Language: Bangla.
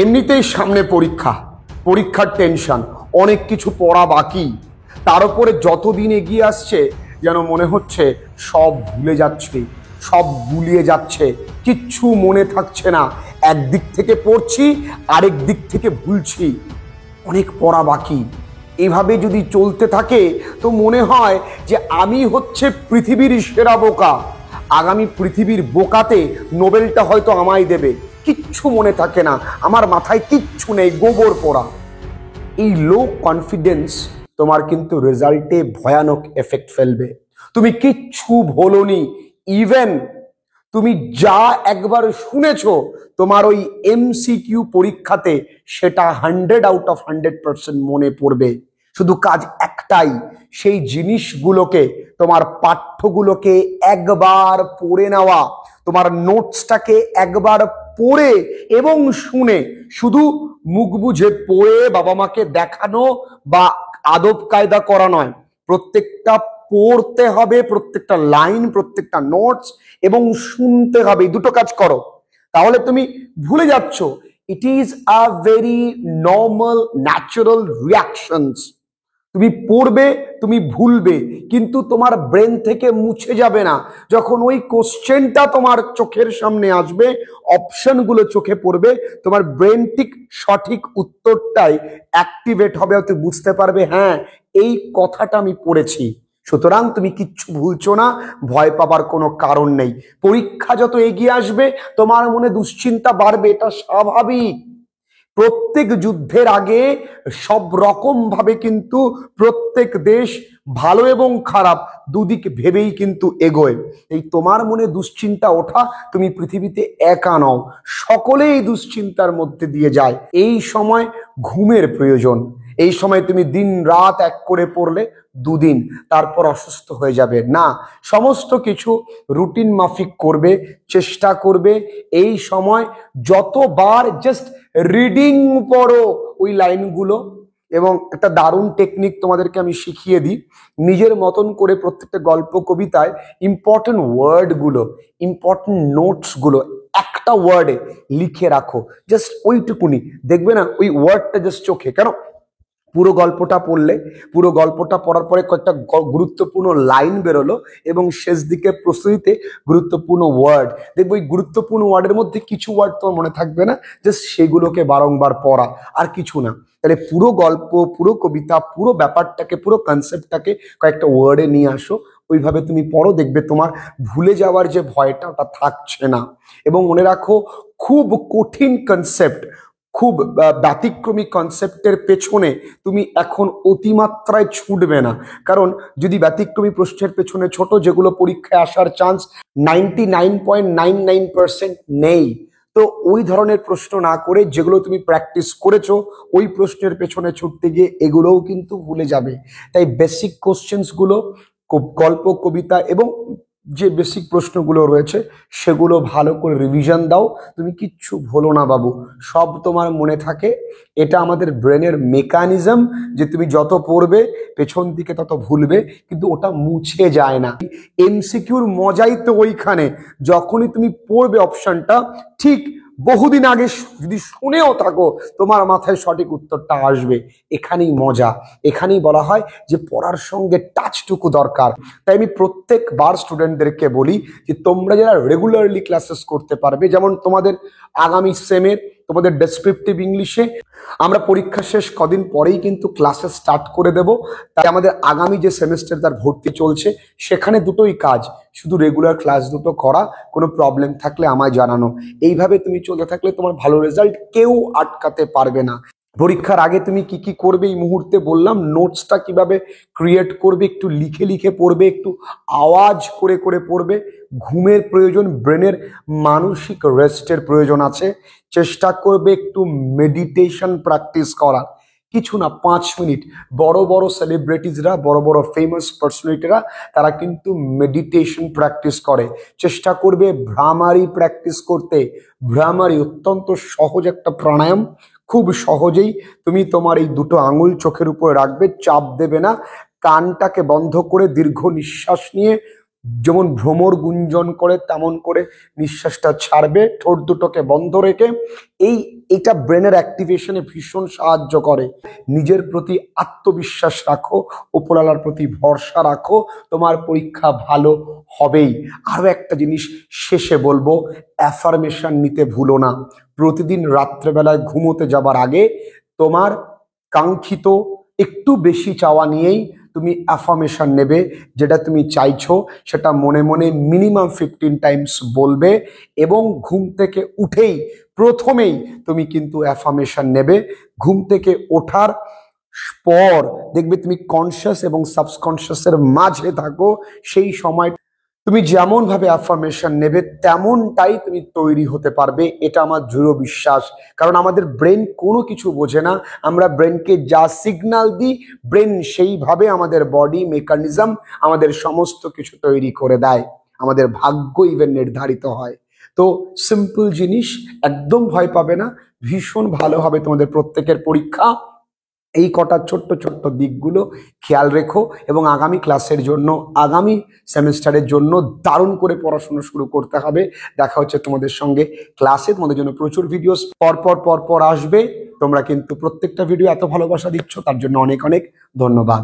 এমনিতেই সামনে পরীক্ষা, পরীক্ষার টেনশন, অনেক কিছু পড়া বাকি, তার উপরে যতদিন এগিয়ে আসছে যেন মনে হচ্ছে সব ভুলে যাচ্ছে, সব গুলিয়ে যাচ্ছে, কিচ্ছু মনে থাকছে না। একদিক থেকে পড়ছি, আরেক দিক থেকে ভুলছি, অনেক পড়া বাকি। এভাবে যদি চলতে থাকে তো মনে হয় যে আমি হচ্ছে পৃথিবীর সেরা বোকা, আগামী পৃথিবীর বোকাতে নোবেলটা হয়তো আমায় দেবে। কিচ্ছু মনে থাকে না, আমার মাথায় কিচ্ছু নেই, গোবর পোড়া। এই লো কনফিডেন্স তোমার কিন্তু রেজাল্টে ভয়ানক এফেক্ট ফেলবে। তুমি কিচ্ছু ভোলোনি, ইভেন তুমি যা একবার শুনেছো তোমার ওই এমসিকিউ পরীক্ষাতে সেটা 100 আউট অফ 100% মনে পড়বে। শুধু কাজ একটাই, সেই জিনিসগুলোকে, তোমার পাঠ্যগুলোকে একবার পড়ে নেওয়া, তোমার নোটসটাকে একবার পড়ে এবং শুনে, শুধু মুখ বুঝে পড়ে বাবা মাকে দেখানো বা আদব কায়দা করা নয়, প্রত্যেকটা পড়তে হবে, প্রত্যেকটা লাইন, প্রত্যেকটা নোটস, এবং শুনতে হবে। দুটো কাজ করো, তাহলে তুমি ভুলে যাচ্ছ। It is a very normal natural reactions. তুমি পড়বে, তুমি ভুলবে, কিন্তু তোমার ব্রেন থেকে মুছে যাবে না। যখন ওই কোশ্চেনটা তোমার চোখের সামনে আসবে, অপশনগুলো চোখে পড়বে, তোমার ব্রেন ঠিক সঠিক উত্তরটাই অ্যাক্টিভেট হবে, তুমি বুঝতে পারবে হ্যাঁ এই কথাটা আমি পড়েছি। সুতরাং তুমি কিচ্ছু ভুলছো না, ভয় পাবার কোনো কারণ নেই। পরীক্ষা যত এগিয়ে আসবে তোমার মনে দুশ্চিন্তা বাড়বে, এটা স্বাভাবিক। প্রত্যেক যুদ্ধের আগে সব রকম ভাবে কিন্তু প্রত্যেক দেশ ভালো এবং খারাপ দুদিক ভেবেই কিন্তু এগোয়। এই তোমার মনে দুশ্চিন্তা ওঠা, তুমি পৃথিবীতে একা নও, সকলে এই দুশ্চিন্তার মধ্যে দিয়ে যায়। এই সময় ঘুমের প্রয়োজন। এই সময় তুমি দিন রাত এক করে পড়লে দুদিন, তারপর অসুস্থ হয়ে যাবে না। সমস্ত কিছু রুটিন মাফিক করবে, চেষ্টা করবে। এই সময় যতবার জাস্ট রিডিং পড়ো ওই লাইনগুলো, এবং একটা দারুণ টেকনিক তোমাদেরকে আমি শিখিয়ে দিই। নিজের মতন করে প্রত্যেকটা গল্প কবিতায় ইম্পর্টেন্ট ওয়ার্ডগুলো, ইম্পর্টেন্ট নোটসগুলো একটা ওয়ার্ডে লিখে রাখো, জাস্ট ওইটুকুনি। দেখবে না ওই ওয়ার্ডটা জাস্ট চোখে, কেন পুরো গল্পটা পড়লে, পুরো গল্পটা পড়ার পরে কয়েকটা গুরুত্বপূর্ণ লাইন বেরোলো, এবং শেষ দিকে প্রস্তুতিতে গুরুত্বপূর্ণ ওয়ার্ড দেখবে। ওই গুরুত্বপূর্ণ ওয়ার্ডের মধ্যে কিছু ওয়ার্ড তোমার মনে থাকবে না, জাস্ট সেগুলোকে বারংবার পড়া, আর কিছু না। তাহলে পুরো গল্প, পুরো কবিতা, পুরো ব্যাপারটাকে, পুরো কনসেপ্টটাকে কয়েকটা ওয়ার্ডে নিয়ে আসো। ওইভাবে তুমি পড়ো, দেখবে তোমার ভুলে যাওয়ার যে ভয়টা ওটা থাকছে না। এবং মনে রাখো, খুব কঠিন কনসেপ্ট, খুব ব্যতিক্রমী কনসেপ্টের পেছনে তুমি এখন অতিমাত্রায় ছুটবে না। কারণ যদি ব্যতিক্রমী প্রশ্নের পেছনে ছোট, যেগুলো পরীক্ষায় আসার চান্স 99.99% নেই, তো ওই ধরনের প্রশ্ন না করে যেগুলো তুমি প্র্যাকটিস করেছো ওই প্রশ্নের পেছনে ছুটতে গিয়ে এগুলোও কিন্তু ভুলে যাবে। তাই বেসিক কোশ্চেন্সগুলো, গল্প, কবিতা এবং যে বেসিক প্রশ্নগুলো রয়েছে সেগুলো ভালো করে রিভিশন দাও। তুমি কিচ্ছু ভুলো না বাবু, সব তোমার মনে থাকে। এটা আমাদের ব্রেনের মেকানিজম, যে তুমি যত পড়বে পেছন দিকে তত ভুলবে, কিন্তু ওটা মুছে যায় না। এমসিকিউর মজাই তো ওইখানে, যখনই তুমি পড়বে অপশনটা, ঠিক বহুদিন আগে যদি শুনেও থাকো তোমার মাথায় সঠিক উত্তরটা আসবে। এখানেই মজা, এখানেই বলা হয় যে পড়ার সঙ্গে টাচটুকু দরকার। তাই আমি প্রত্যেকবার স্টুডেন্টদেরকে বলি যে তোমরা যারা রেগুলারলি ক্লাসেস করতে পারবে, যেমন তোমাদের আগামী সেমের তোমাদের ডেসক্রিপটিভ ইংলিশে আমরা পরীক্ষা শেষ কদিন পরেই কিন্তু ক্লাসেস স্টার্ট করে দেব। তাই আমাদের আগামী যে সেমিস্টার তার ভর্তি চলছে, সেখানে দুটোই কাজ, শুধু রেগুলার ক্লাস দুটো করা, কোনো প্রবলেম থাকলে আমায় জানানো। এইভাবে তুমি চলতে থাকলে তোমার ভালো রেজাল্ট কেউ আটকাতে পারবে না। পরীক্ষার আগে তুমি কি কি করবে এই মুহূর্তে বললাম। নোটসটা কিভাবে ক্রিয়েট করবে, একটু লিখে লিখে পড়বে, একটু আওয়াজ করে করে পড়বে। ঘুমের প্রয়োজন, ব্রেনের মানসিক রেস্টের প্রয়োজন আছে। চেষ্টা করবে একটু মেডিটেশন প্র্যাকটিস করা, কিছু না 5 মিনিট। বড় বড় সেলিব্রিটিজরা, বড় বড় ফেমাস পার্সোনালিটিরা তারা কিন্তু মেডিটেশন প্র্যাকটিস করে। চেষ্টা করবে ভ্রামারি প্র্যাকটিস করতে। ভ্রামারি অত্যন্ত সহজ একটা প্রাণায়াম, খুব সহজেই তুমি তোমার এই দুটো আঙুল চোখের উপরে রাখবে, চাপ দেবে না, কানটাকে বন্ধ করে দীর্ঘ নিঃশ্বাস নিয়ে যেমন ভ্রমর গুঞ্জন করে তেমন করে নিঃশ্বাসটা ছাড়বে, ঠোঁট দুটোকে বন্ধ রেখে। এটা ব্রেনের অ্যাক্টিভেশনে ভীষণ সাহায্য করে। নিজের প্রতি আত্মবিশ্বাস রাখো, উপরওয়ালার প্রতি ভরসা রাখো, তোমার পরীক্ষা ভালো হবেই। আরও একটা জিনিস শেষে বলবো, অ্যাফার্মেশন নিতে ভুলো না। প্রতিদিন রাত্রেবেলায় ঘুমোতে যাবার আগে তোমার কাঙ্ক্ষিত একটু বেশি চাওয়া নিয়েই তুমি অ্যাফার্মেশন নেবে। যেটা তুমি চাইছো সেটা মনে মনে মিনিমাম 15 টাইমস বলবে, এবং ঘুম থেকে উঠেই প্রথমেই তুমি কিন্তু অ্যাফার্মেশন নেবে। ঘুম থেকে ওঠার পর দেখবে তুমি কনসিয়াস এবং সাবকনসিয়াসের মাঝে থাকো। সেই সময় তুমি যেমন ভাবে অ্যাফার্মেশন নেবে তেমনটাই তুমি তৈরি হতে পারবে, এটা আমার দৃঢ় বিশ্বাস। কারণ আমাদের ব্রেন কোনো কিছু বোঝে না, আমরা ব্রেনকে যা সিগন্যাল দিই ব্রেন সেইভাবে আমাদের বডি মেকানিজম আমাদের সমস্ত কিছু তৈরি করে দেয়, আমাদের ভাগ্য ইভেন নির্ধারিত হয়। তো সিম্পল জিনিস, একদম ভয় পাবে না, ভীষণ ভালো হবে তোমাদের প্রত্যেকের পরীক্ষা। এই কটা ছোট্ট ছোট্ট দিকগুলো খেয়াল রেখো, এবং আগামী ক্লাসের জন্য, আগামী সেমিস্টারের জন্য দারুণ করে পড়াশোনা শুরু করতে হবে। দেখা হচ্ছে তোমাদের সঙ্গে ক্লাসে। তোমাদের জন্য প্রচুর ভিডিওস পরপর আসবে। তোমরা কিন্তু প্রত্যেকটা ভিডিও এত ভালোবাসা দিচ্ছ, তার জন্য অনেক অনেক ধন্যবাদ।